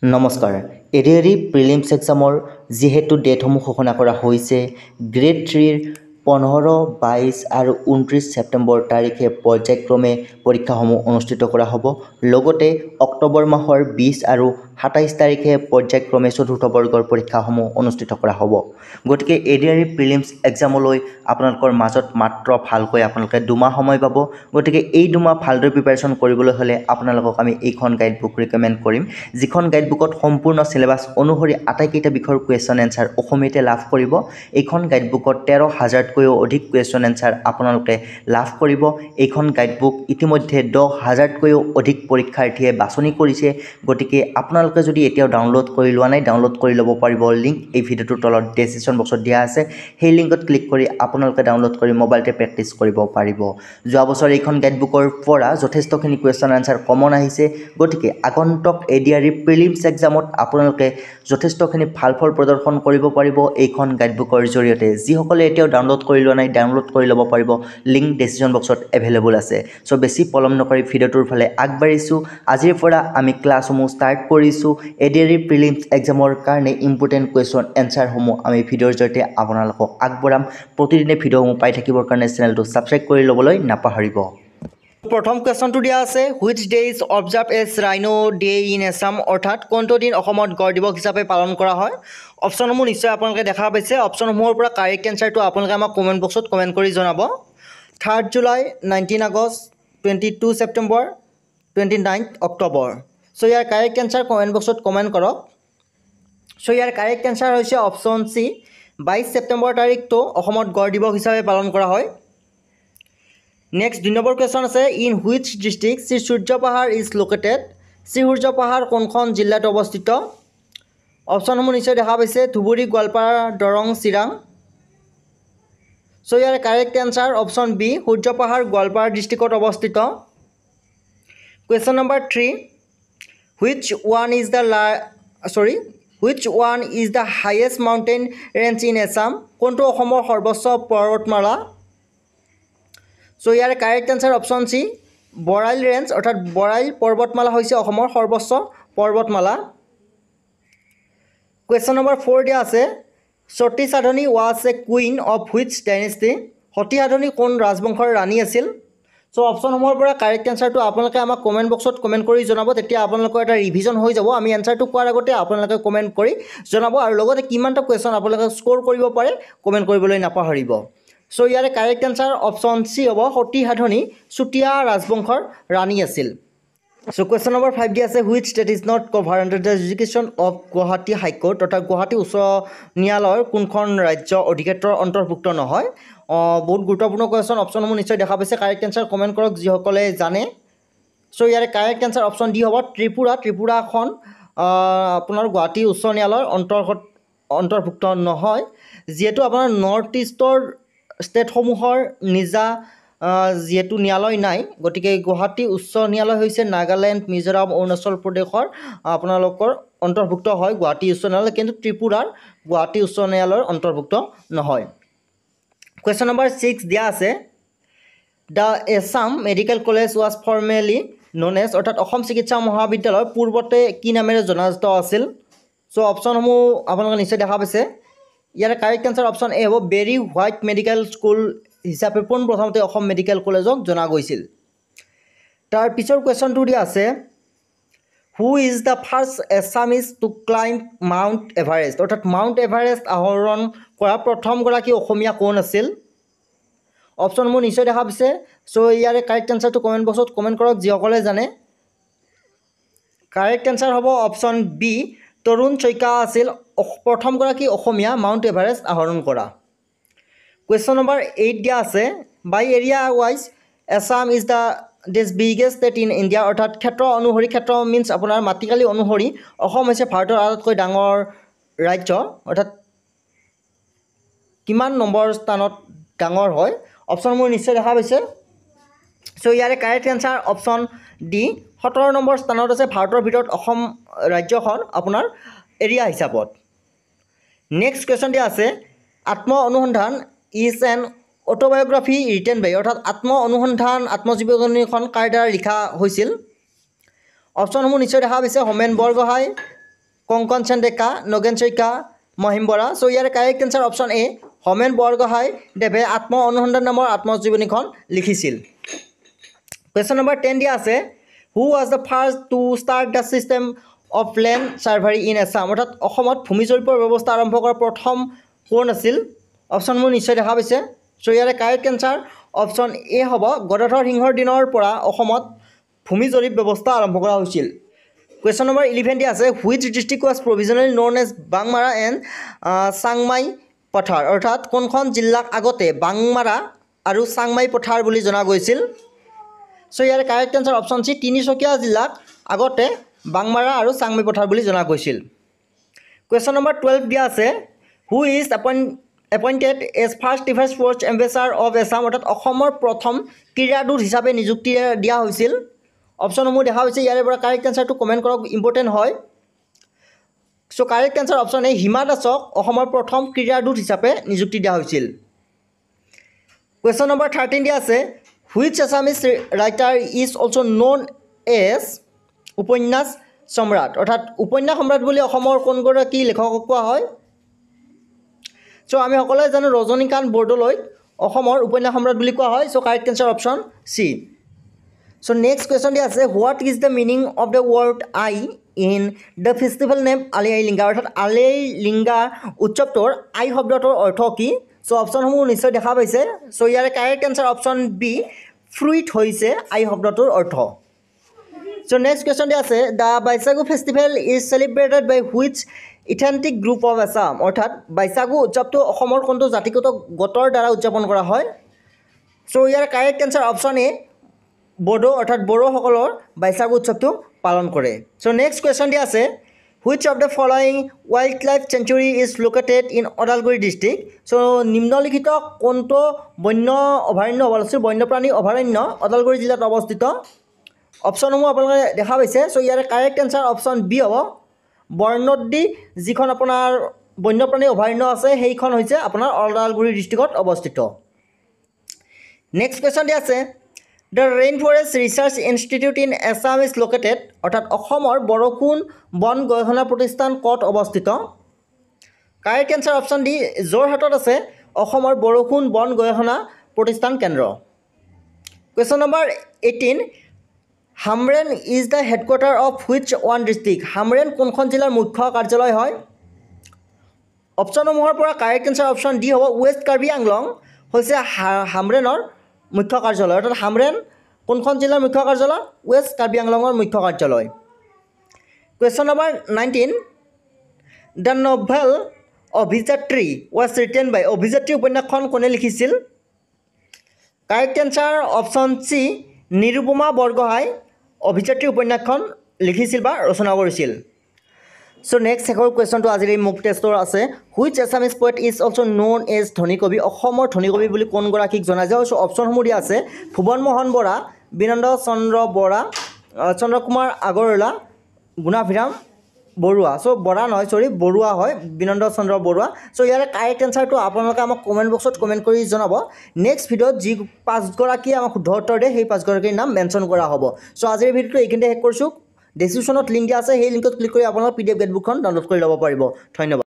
নমস্কাৰ ADRE prelims এক্সামৰ যিহেতু ডেটসমূহ ঘোষণা কৰা হৈছে গ্ৰেড 3ৰ 15, 22 আৰু 29 ছেপ্টেম্বৰ তাৰিখে পৰ্যায়ক্ৰমে পৰীক্ষাসমূহ অনুষ্ঠিত কৰা হ'ব। লগতে অক্টোবৰ মাহৰ 20 আৰু 27 তাৰিখে পৰ্যায়ক্ৰমে চতুৰ্থ বৰ্গৰ পৰীক্ষাসমূহ অনুষ্ঠিত কৰা হ'ব। গতিকে এডিআৰই প্ৰিলিমছ এক্সামলৈ আপোনালোকৰ মাজত মাত্ৰ ভালকৈ আপোনালোকে 2 মাহ সময় পাব। গতিকে এই 2 মাহ ভালদৰে প্ৰিপাৰেশ্যন কৰিবলৈ হ'লে আপোনালোকক আমি এইখন গাইডবুক ৰিকমেণ্ড কৰিম, যিখন গাইডবুকত সম্পূৰ্ণ সিলেবাছ অনুসৰি আটাইকেইটা বিষয়ৰ কুৱেশ্যন এনচাৰ অসমীয়াতে লাভ কৰিব। এইখন গাইডবুকত 13,000তকৈও অধিক কুৱেশ্যন এনচাৰ আপোনালোকে লাভ কৰিব। এইখন গাইডবুক ইতিমধ্যে 10,000তকৈও অধিক পৰীক্ষাৰ্থীয়ে বাছনি কৰিছে। গতিকে আপোনালোকে যদি এতিয়াও ডাউনলোড কৰি লোৱা নাই, ডাউনলোড কৰি ল'ব পাৰিব। লিংক এই ভিডিঅ'টোৰ তলত ডেছক্ৰিপশ্যন বক্সত দিয়া আছে। সেই লিংকত ক্লিক কৰি আপোনালোকে ডাউনলোড কৰি মোবাইলতে প্ৰেক্টিছ কৰিব পাৰিব। যোৱা বছৰ এইখন গাইডবুকৰ পৰা যথেষ্টখিনি কুৱেশ্যন এনচাৰ কমন আহিছে। গতিকে আগন্তুক এডিআৰই প্ৰিলিমছ এক্সামত আপোনালোকে যথেষ্টখিনি ভাল ফল প্ৰদৰ্শন কৰিব পাৰিব এইখন গাইডবুকৰ জৰিয়তে। যিসকলে এতিয়াও ডাউনলোড কৰি লোৱা নাই, ডাউনলোড কৰি ল'ব পাৰিব। লিংক ডেছক্ৰিপশ্যন বক্সত এভেইলেবল আছে। চ' বেছি পলম নকৰি ভিডিঅ'টোৰ ফালে আগবাঢ়িছোঁ। আজিৰ পৰা আমি ক্লাছসমূহ ষ্টাৰ্ট কৰিছোঁ। এডিআৰই প্ৰিলিমছ এক্সামৰ কাৰণে ইম্পৰ্টেণ্ট কুৱেশ্যন এনচাৰসমূহ আমি ভিডিঅ'ৰ জৰিয়তে আপোনালোকক আগবঢ়াম। প্ৰতিদিনে ভিডিঅ'সমূহ পাই থাকিবৰ কাৰণে চেনেলটো ছাবস্ক্ৰাইব কৰি ল'বলৈ নাপাহৰিব। প্ৰথম কুৱেশ্যনটো দিয়া আছে, which day is observe as rhino day in Assam, অৰ্থাৎ কোনটো দিন অসমত গড় দিৱস হিচাপে পালন কৰা হয়। অপশ্যনসমূহ নিশ্চয় আপোনালোকে দেখা পাইছে। অপশ্যনসমূহৰ পৰা কাৰেক্ট এনচাৰটো আপোনালোকে আমাক কমেণ্ট বক্সত কমেণ্ট কৰি জনাব। 3 জুলাই, 19 আগষ্ট, 22 ছেপ্টেম্বৰ, 29 অক্টোবৰ। চ' ইয়াৰ কাৰেক্ট এনচাৰ কমেণ্ট বক্সত কমেণ্ট কৰক। চ' ইয়াৰ কাৰেক্ট এনচাৰ হৈছে অপশ্যন চি, 22 ছেপ্টেম্বৰ তাৰিখটো অসমত গড় দিৱস হিচাপে পালন কৰা হয়। নেক্সট 2 নম্বৰ কুৱেশ্যন আছে, ইন হুইচ ডিষ্ট্ৰিক্ট শ্ৰী সূৰ্য পাহাৰ ইজ লোকেটেড, শ্ৰী সূৰ্য পাহাৰ কোনখন জিলাত অৱস্থিত। অপশ্যনসমূহ নিশ্চয় দেখা পাইছে, ধুবুৰী, গোৱালপাৰা, দৰং, চিৰাং। চ' ইয়াৰ correct answer option B, Surya Pahar Goalpara ডিষ্ট্ৰিক্টত অৱস্থিত। Question number 3, which one is the highest mountain range in Assam, কোনটো অসমৰ সৰ্বোচ্চ পৰ্বতমালা। চ' ইয়াৰ correct answer option C, Barail range, অৰ্থাৎ বৰাইল পৰ্বতমালা হৈছে অসমৰ সৰ্বোচ্চ পৰ্বতমালা। কুৱেশ্যন নম্বৰ 4 দিয়া আছে, Sati Sadhani was a queen of which dynasty, Sati Sadhani কোন ৰাজবংশৰ ৰাণী আছিল। চ' অপশ্যনসমূহৰ পৰা কাৰেক্ট এনচাৰটো আপোনালোকে আমাক কমেণ্ট বক্সত কমেণ্ট কৰি জনাব। তেতিয়া আপোনালোকৰ এটা ৰিভিজন হৈ যাব। আমি এনচাৰটো কোৱাৰ আগতে আপোনালোকে কমেণ্ট কৰি জনাব আৰু লগতে কিমানটা কুৱেশ্যন আপোনালোকে স্ক'ৰ কৰিব পাৰে কমেণ্ট কৰিবলৈ নাপাহৰিব। চ' ইয়াৰে কাৰেক্ট এনচাৰ অপশ্যন চি হ'ব, সতী সাধনী চুতীয়া ৰাজবংশৰ ৰাণী আছিল। চ' কুৱেশ্যন নম্বৰ 5 দিয়া আছে, which state is not cover under the jurisdiction of Guwahati high court, অৰ্থাৎ গুৱাহাটী উচ্চ ন্যায়ালয়ৰ কোনখন ৰাজ্য অধিক্ষেত্ৰৰ অন্তৰ্ভুক্ত নহয়। বহুত গুৰুত্বপূৰ্ণ কুৱেশ্যন। অপশ্যনসমূহ নিশ্চয় দেখা পাইছে। কাৰেক্ট এনচাৰ কমেণ্ট কৰক যিসকলে জানে। চ' ইয়াৰে কাৰেক্ট এনচাৰ অপশ্যন ডি হ'ব, ত্ৰিপুৰা। ত্ৰিপুৰাখন আপোনাৰ গুৱাহাটী উচ্চ ন্যায়ালয়ৰ অন্তৰ্ভুক্ত নহয়, যিহেতু আপোনাৰ নৰ্থ ইষ্টৰ ষ্টেটসমূহৰ নিজা যিহেতু ন্যায়ালয় নাই। গতিকে গুৱাহাটী উচ্চ ন্যায়ালয় হৈছে নাগালেণ্ড, মিজোৰাম, অৰুণাচল প্ৰদেশৰ আপোনালোকৰ অন্তৰ্ভুক্ত হয় গুৱাহাটী উচ্চ ন্যায়ালয়, কিন্তু ত্ৰিপুৰাৰ গুৱাহাটী উচ্চ ন্যায়ালয়ৰ অন্তৰ্ভুক্ত নহয়। কুৱেশ্যন নম্বৰ 6 দিয়া আছে, the Assam medical college was formally known as, অৰ্থাৎ অসম চিকিৎসা মহাবিদ্যালয় পূৰ্বতে কি নামেৰে জনাজাত আছিল। চ' অপশ্যনসমূহ আপোনালোকে নিশ্চয় দেখা পাইছে। ইয়াৰ কাৰেক্ট এনচাৰ অপশ্যন এ হ'ব, বেৰী হোৱাইট মেডিকেল স্কুল হিচাপে পোনপ্ৰথমতে অসম মেডিকেল কলেজক জনা গৈছিল। তাৰ পিছৰ কুৱেশ্যনটো দিয়া আছে, who is the first Assamese to climb mount Everest, অৰ্থাৎ মাউণ্ট এভাৰেষ্ট আৰোহণ কৰা প্ৰথমগৰাকী অসমীয়া কোন আছিল। অপশ্যনসমূহ নিশ্চয় দেখা পাইছে। চ' ইয়াৰে কাৰেক্ট এনচাৰটো কমেণ্ট বক্সত কমেণ্ট কৰক যিসকলে জানে। কাৰেক্ট এনচাৰ হ'ব অপশ্যন বি, তৰুণ শইকীয়া আছিল প্ৰথমগৰাকী অসমীয়া মাউণ্ট এভাৰেষ্ট আৰোহণ কৰা। কুৱেশ্যন নম্বৰ 8 দিয়া আছে, by area wise Assam is the biggest state in India, অৰ্থাৎ ক্ষেত্ৰ অনুসৰি, ক্ষেত্ৰ মিনছ আপোনাৰ মাটিকালি অনুসৰি অসম হৈছে ভাৰতৰ আটাইতকৈ ডাঙৰ ৰাজ্য, অৰ্থাৎ কিমান নম্বৰ স্থানত ডাঙৰ হয়। অপশ্যনসমূহ নিশ্চয় দেখা পাইছে। চ' ইয়াৰে correct answer option D, 17 number স্থানত আছে ভাৰতৰ ভিতৰত অসম ৰাজ্যখন আপোনাৰ এৰিয়া হিচাপত। নেক্সট কুৱেশ্যন দিয়া আছে, আত্ম অনুসন্ধান ইজ এন অট'বায়'গ্ৰাফি ৰিটেন বাই, অৰ্থাৎ আত্ম অনুসন্ধান আত্মজীৱনীখন কাৰ দ্বাৰা লিখা হৈছিল। অপশ্যনসমূহ নিশ্চয় দেখা পাইছে, হোমেন বৰগোহাঁই, কংকন সেন ডেকা, নগেন শইকীয়া, মহিম বৰা। চ' ইয়াৰ correct answer option A, Homen Borgohain দেৱে আত্ম অনুসন্ধান নামৰ আত্মজীৱনীখন লিখিছিল। কুৱেশ্যন নম্বৰ 10 দিয়া আছে, who was the first to start the system of land survey in Assam, অৰ্থাৎ অসমত ভূমি জৰীপৰ ব্যৱস্থা আৰম্ভ কৰা প্ৰথম কোন আছিল? অপশ্যনবোৰ নিশ্চয় দেখা পাইছে। চ' ইয়াৰে কাৰেক্ট এনচাৰ অপশ্যন এ হ'ব, গদাধৰ সিংহৰ দিনৰ পৰা অসমত ভূমি জৰীপ ব্যৱস্থা আৰম্ভ কৰা হৈছিল। কুৱেশ্যন নম্বৰ 11 দিয়া আছে, which district was provisionally known as Bangmara and Changmai Pathar, অৰ্থাৎ কোনখন জিলাক আগতে বাংমাৰা আৰু চাংমাই পথাৰ বুলি জনা গৈছিল? চ' ইয়াৰে correct answer option C, Tinsukia জিলাক আগতে বাংমাৰা আৰু চাংমাই পথাৰ বুলি জনা গৈছিল। কুৱেশ্যন নম্বৰ 12 দিয়া আছে, who is appointed as first river sports ambassador of Assam, অৰ্থাৎ অসমৰ প্ৰথম ক্ৰীড়াদূত হিচাপে নিযুক্তি দিয়া হৈছিল। অপশ্যনসমূহ দেখা হৈছে, ইয়াৰে পৰা কাৰেক্ট এনচাৰটো কমেণ্ট কৰক, ইম্পৰ্টেণ্ট হয়। So' correct answer option A, Hima দাসক অসমৰ প্ৰথম ক্ৰীড়াদূত হিচাপে নিযুক্তি দিয়া হৈছিল। কুৱেশ্যন নম্বৰ 13 দিয়া আছে, which Assamese writer is also' known as উপন্যাস সম্ৰাট, অৰ্থাৎ উপন্যাস সম্ৰাট বুলি অসমৰ কোনগৰাকী লেখকক কোৱা হয়? চ' আমি সকলোৱে জানো ৰজনীকান্ত বৰদলৈক অসমৰ উপন্যাস সম্ৰাট বুলি কোৱা হয়। So' correct answer option C. So' next question দিয়া আছে, what is the meaning of the word Aye in the festival name Ali Aye Ligang, অৰ্থাৎ আলি আই লৃগাং উৎসৱটোৰ আই শব্দটোৰ অৰ্থ কি? চ' অপশ্যনসমূহ নিশ্চয় দেখা পাইছে। চ' ইয়াৰে correct answer option B, fruit হৈছে আই শব্দটোৰ অৰ্থ। চ' নেক্সট কুৱেশ্যন দিয়া আছে, the Baisagu festival is celebrated by which ethnic group of Assam, অৰ্থাৎ বাইচাগু উৎসৱটো অসমৰ কোনটো জাতিগত গোটৰ দ্বাৰা উদযাপন কৰা হয়? চ' ইয়াৰ correct answer option A, Bodo, অৰ্থাৎ বড়োসকলৰ বাইচাগু উৎসৱটো পালন কৰে। চ' নেক্সট কুৱেশ্যন দিয়া আছে, which of the following wildlife sanctuary is located in Udalguri district. So' নিম্নলিখিত কোনটো বন্য অভয়াৰণ্য বন্যপ্ৰাণী অভয়াৰণ্য ওদালগুৰি জিলাত অৱস্থিত? অপশ্যনসমূহ আপোনালোকে দেখা পাইছে। চ' ইয়াৰে কাৰেক্ট এনচাৰ অপশ্যন বি হ'ব, বৰনদী যিখন আপোনাৰ বন্যপ্ৰাণী অভয়াৰণ্য আছে সেইখন হৈছে আপোনাৰ ওদালগুৰি ডিষ্ট্ৰিক্টত অৱস্থিত। নেক্সট কুৱেশ্যন দিয়া আছে, the rainforest research institute in Assam is located, অৰ্থাৎ অসমৰ বৰষুণ বন গৱেষণা প্ৰতিষ্ঠান ক'ত অৱস্থিত? কাৰেক্ট এনচাৰ অপশ্যন ডি, যোৰহাটত আছে অসমৰ বৰষুণ বন গৱেষণা প্ৰতিষ্ঠান কেন্দ্ৰ। Question number 18, Hamren is the headquarter of which one district, Hamren কোনখন জিলাৰ মুখ্য কাৰ্যালয় হয়? অপশ্যনসমূহৰ পৰা কাৰেক্ট এনচাৰ অপশ্যন ডি হ'ব, ৱেষ্ট কাৰ্বি আংলং হৈছে হামৰেনৰ মুখ্য কাৰ্যালয়, অৰ্থাৎ হামৰেন কোনখন জিলাৰ মুখ্য কাৰ্যালয়? ৱেষ্ট কাৰ্বি আংলঙৰ মুখ্য কাৰ্যালয়। Question number 19, the novel Abhijatri was written by, Abhijatri উপন্যাসখন কোনে লিখিছিল? Correct answer option C, Nirupama Borgohain Abhijatri উপন্যাসখন লিখিছিল বা ৰচনা কৰিছিল। চ' নেক্সট শেষৰ কুৱেশ্যনটো আজিৰ এই মক টেষ্টৰ আছে, which Assamese poet is also' known as ধনী কবি, অসমৰ ধনী কবি বুলি কোনগৰাকীক জনা যায়? চ' অপশ্যনসমূহ দিয়া আছে, ভুৱন মোহন বৰা, বিনন্দ চন্দ্ৰ বৰা, চন্দ্ৰ কুমাৰ আগৰৱালা, গুণাভিৰাম বৰুৱা। চ' বৰা নহয়, বৰুৱা হয়, বিনন্দ চন্দ্ৰ বৰুৱা। চ' ইয়াৰে কাৰেক্ট এনচাৰটো আপোনালোকে আমাক কমেণ্ট বক্সত কমেণ্ট কৰি জনাব। নেক্সট ভিডিঅ'ত যি 5গৰাকীয়ে আমাক শুদ্ধ উত্তৰ দিয়ে সেই 5গৰাকীৰ নাম মেনশ্যন কৰা হ'ব। চ' আজিৰ ভিডিঅ'টো এইখিনিতে শেষ কৰিছোঁ। ডেছক্ৰিপশ্যনত লিংক দিয়া আছে, সেই লিংকত ক্লিক কৰি আপোনালোকে PDF গেটবুকখন ডাউনলোড কৰি ল'ব পাৰিব। ধন্যবাদ।